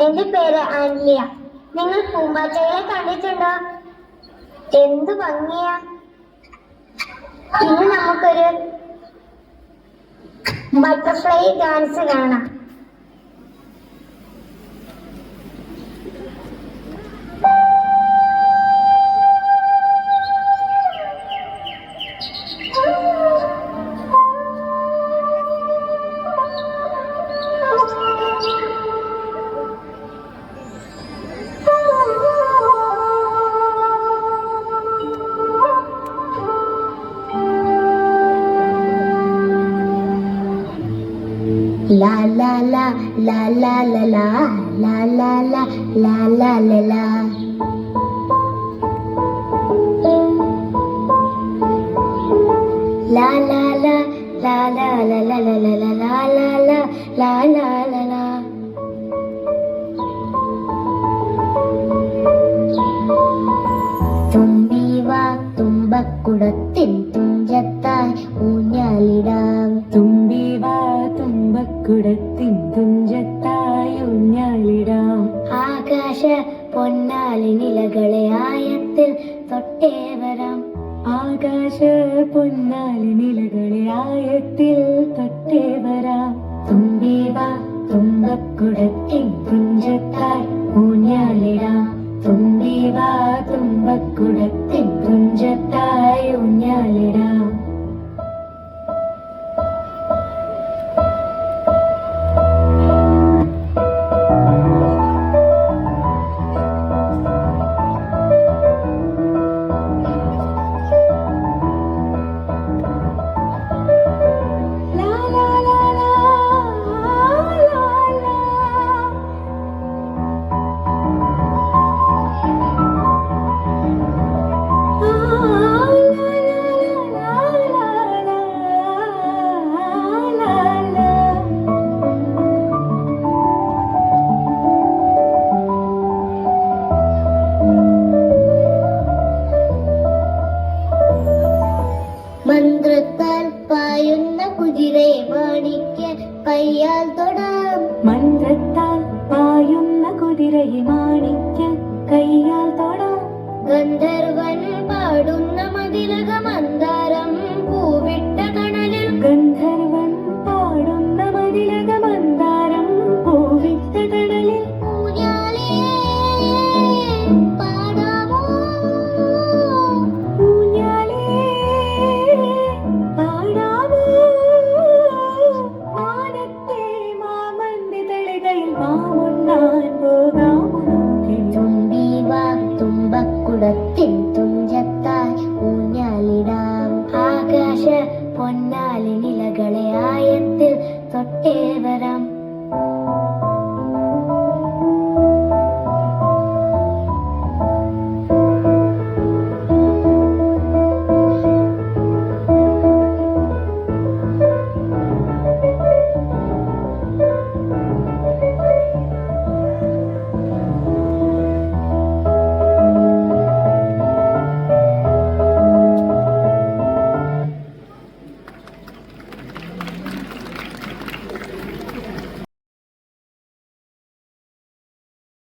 എന്റെ പേര് ആൻലിയ. നിങ്ങൾ പൂമ്പാറ്റകളെ കണ്ടിട്ടുണ്ടോ? എന്ത് ഭംഗിയാ! ഇനി നമുക്കൊരു ബട്ടർഫ്ലൈ ഡാൻസ് കാണാം. La la la la la la la la la la la la la la. La la la la la la la la la la la la la la la la. തുമ്പി വാ തുമ്പക്കുടത്തിൻ തുഞ്ചത്തായി ഊഞ്ഞാലിടാം. തുമ്പി വാ തുമ്പക്കുടത്തിൻ തുഞ്ചത്തായി ഊഞ്ഞാലിടാം. ആകാശ പൊന്നാലി നിലകളെ ആയത്തിൽ തൊട്ടേ വരാം. ആകാശ പൊന്നാലി നിലകളെ ആയത്തിൽ തൊട്ടേ വരാം. തുമ്പി വാ തുമ്പക്കുടത്തിൻ തുഞ്ചത്തായി ഊഞ്ഞാലിടാം. തുമ്പി വാ തുമ്പക്കുടത്തിൻ തുഞ്ചത്തായി ഊഞ്ഞാലിടാം. മന്ത്രത്താൽ പായുന്ന കുതിരയെ മാണിക്യ കയ്യാൽ തൊടാം. മന്ത്രത്താൽ പായുന്ന കുതിരയെ മാണിക്യ കയ്യാൽ തൊടാം. ഗന്ധർവൻ പാടുന്ന മതിലക മന്ദാരം പൂവിട്ട കടലിൽ. ഗന്ധർവൻ പാടുന്ന മതിലക മന്ദാരം പൂവിട്ട കടലിൽ. ഊഞ്ഞാലേ പാടാമോ? ഊഞ്ഞാലേ പാടാമോ? മാനത്തെ മാമന്റെ തളികയിൽ മാമുണ്ണാൻ പോകാമോ നമുക്ക്? തുമ്പി വാ തുമ്പക്കുടത്തിൻ തുഞ്ചത്തായി ഊഞ്ഞാലിടാം. ആകാശ പൊന്നാ